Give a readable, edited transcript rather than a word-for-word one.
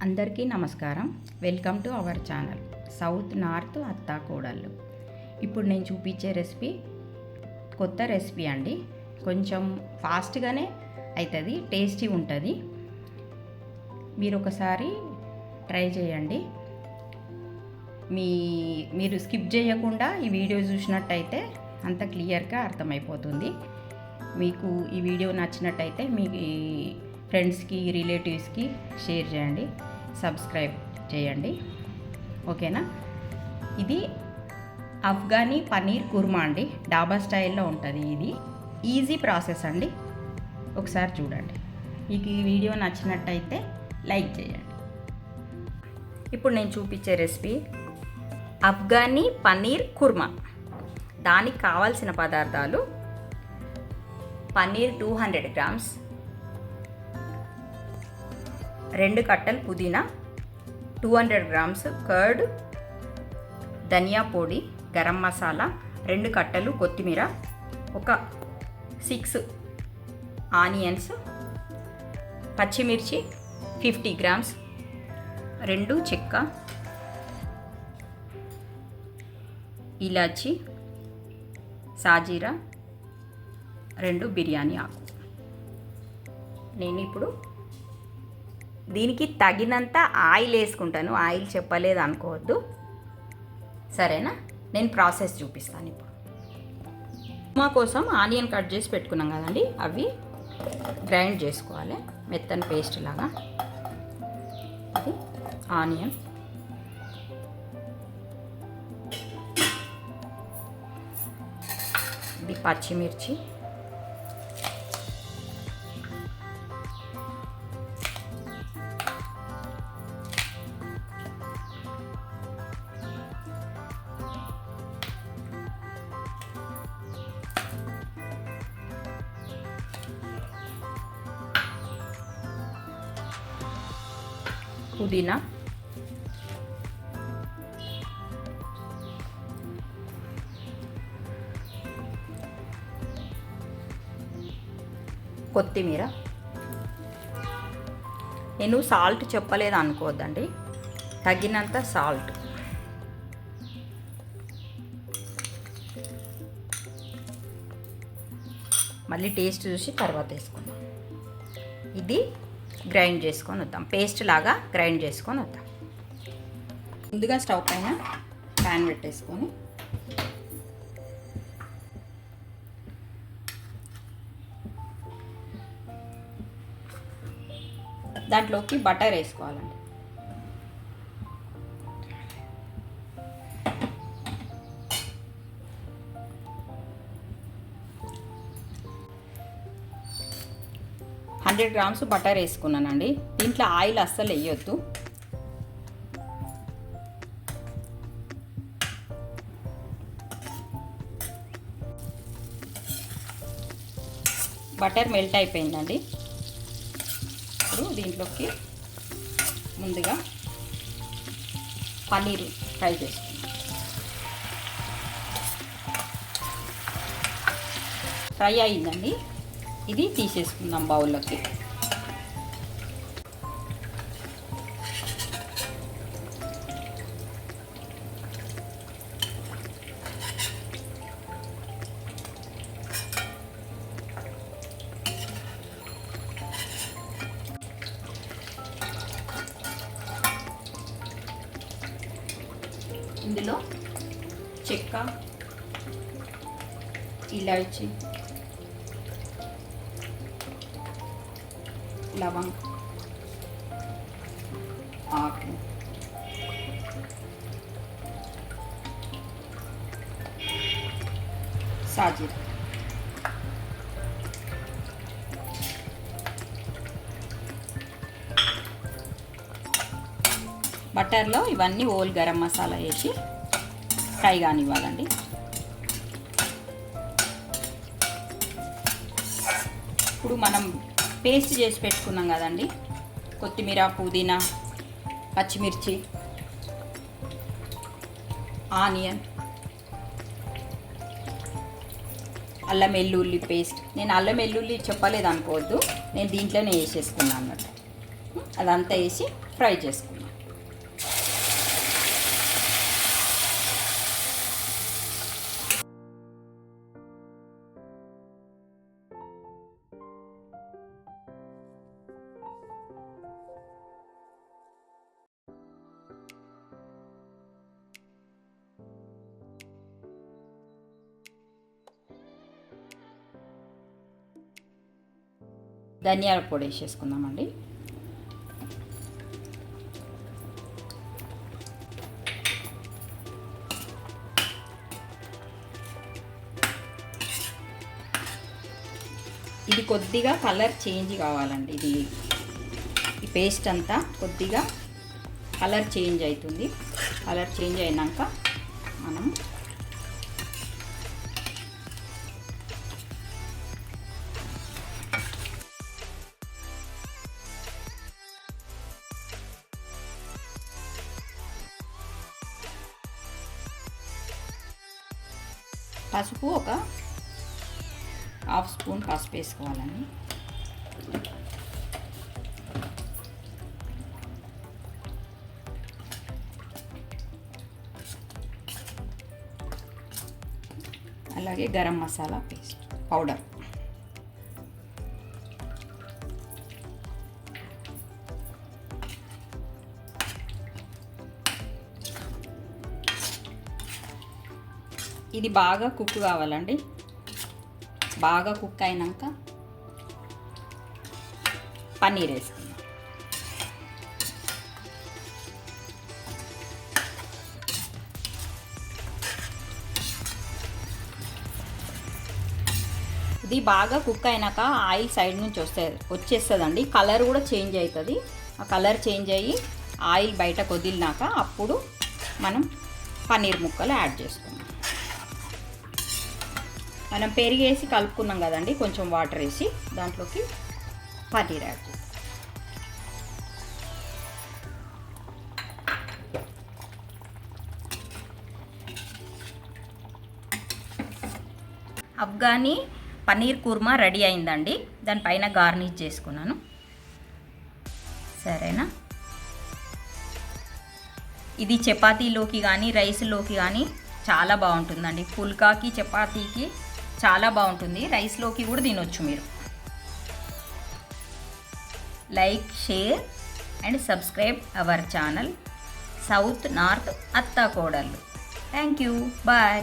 అందరికీ నమస్కారం. Welcome to our channel south north అత్తా కోడళ్ళు. ఇప్పుడు నేను చూపించే రెసిపీ కొత్త రెసిపీ అండి. కొంచెం ఫాస్ట్గానే అవుతుంది, టేస్టీ ఉంటుంది. మీరు ఒకసారి ట్రై చేయండి. మీరు స్కిప్ చేయకుండా ఈ వీడియో చూసినట్టయితే అంత క్లియర్గా అర్థమైపోతుంది. మీకు ఈ వీడియో నచ్చినట్టయితే మీ ఫ్రెండ్స్కి, రిలేటివ్స్కి షేర్ చేయండి, సబ్స్క్రైబ్ చేయండి. ఓకేనా? ఇది అఫ్ఘనీ పన్నీర్ కుర్మా అండి. డాబా స్టైల్లో ఉంటుంది. ఇది ఈజీ ప్రాసెస్ అండి. ఒకసారి చూడండి. మీకు ఈ వీడియో నచ్చినట్టయితే లైక్ చేయండి. ఇప్పుడు నేను చూపించే రెసిపీ అఫ్ఘనీ పన్నీర్ కుర్మా. దానికి కావాల్సిన పదార్థాలు: పన్నీర్ 200 గ్రామ్స్, 2 కట్టలు పుదీనా, 200 గ్రామ్స్ కర్డ్, ధనియా పొడి, గరం మసాలా, 2 కట్టలు కొత్తిమీర, ఒక 6 ఆనియన్స్, పచ్చిమిర్చి 50 గ్రామ్స్, 2 చెక్క, ఇలాచి, సాజీరా, 2 బిర్యానీ ఆకు. నేను ఇప్పుడు దీనికి తగినంత ఆయిల్ వేసుకుంటాను. ఆయిల్ చెప్పలేదు అనుకోవద్దు, సరేనా? నేను ప్రాసెస్ చూపిస్తాను. ఇప్పుడు ఉప్మా కోసం ఆనియన్ కట్ చేసి పెట్టుకున్నాం కదండి, అవి గ్రైండ్ చేసుకోవాలి మెత్తని పేస్ట్ లాగా. ఇది ఆనియన్, ఇది పచ్చిమిర్చి, పుదీనా, కొత్తిమీర. నేను సాల్ట్ చెప్పలేదు అనుకోవద్దండి, తగినంత సాల్ట్. మళ్ళీ టేస్ట్ చూసి తర్వాత వేసుకుందాం. ఇది గ్రైండ్ చేసుకొని వద్దాం, పేస్ట్ లాగా గ్రైండ్ చేసుకొని వద్దాం. ముందుగా స్టవ్ పైన ప్యాన్ పెట్టేసుకొని దాంట్లోకి బటర్ వేసుకోవాలండి. $100 గ్రామ్స్ బటర్ వేసుకున్నానండి. దీంట్లో ఆయిల్ అస్సలు వేయొద్దు. బటర్ మెల్ట్ అయిపోయిందండి. ఇప్పుడు దీంట్లోకి ముందుగా పన్నీర్ ఫ్రై చేసుకుందాం. ఫ్రై అయిందండి, ఇది తీసేసుకుందాం బౌల్లోకి. ఇందులో చెక్క, ఇలాచి, లవంగ్, ఆకు, సాజీరా, బటర్లో ఇవన్నీ ఓల్ గరం మసాలా వేసి ఫ్రై కానివ్వాలండి. ఇప్పుడు మనం పేస్ట్ చేసి పెట్టుకున్నాం కదండి, కొత్తిమీర, పుదీనా, పచ్చిమిర్చి, ఆనియన్, అల్లం వెల్లుల్లి పేస్ట్. నేను అల్లం వెల్లుల్లి చెప్పలేదు అనుకోవద్దు, నేను దీంట్లోనే వేసేసుకున్నాను అన్నట్టు. అదంతా వేసి ఫ్రై చేసుకుందాం. ధనియాల పొడి వేసేసుకుందామండి. ఇది కొద్దిగా కలర్ చేంజ్ కావాలండి. ఈ పేస్ట్ అంతా కొద్దిగా కలర్ చేంజ్ అవుతుంది. కలర్ చేంజ్ అయినాక మనం పసుపు ఒక హాఫ్ స్పూన్ పసుపు వేసుకోవాలండి. అలాగే గరం మసాలా పేస్ట్ పౌడర్, ఇది బాగా కుక్ కావాలండి. బాగా కుక్ అయినాక పన్నీర్ వేసుకుందాం. ఇది బాగా కుక్ అయినాక ఆయిల్ సైడ్ నుంచి వచ్చేస్తుందండి. కలర్ కూడా చేంజ్ అవుతుంది. ఆ కలర్ చేంజ్ అయ్యి ఆయిల్ బయటకు వదిలినాక అప్పుడు మనం పన్నీర్ ముక్కలు యాడ్ చేసుకుందాం. మనం పెరిగేసి కలుపుకున్నాం కదండి, కొంచెం వాటర్ వేసి దాంట్లోకి పన్నీర్ యాడ్ చేస్తాం. అఫ్ఘనీ పన్నీర్ కుర్మా రెడీ అయిందండి. దానిపైన గార్నిష్ చేసుకున్నాను. సరేనా? ఇది చపాతీలోకి కానీ రైస్లోకి కానీ చాలా బాగుంటుందండి. పుల్కాకి చపాతీకి చాలా బాగుంటుంది. రైస్లోకి కూడా తినొచ్చు మీరు. Like, share and subscribe our channel south north అత్తా కోడళ్ళు. Thank you. బాయ్.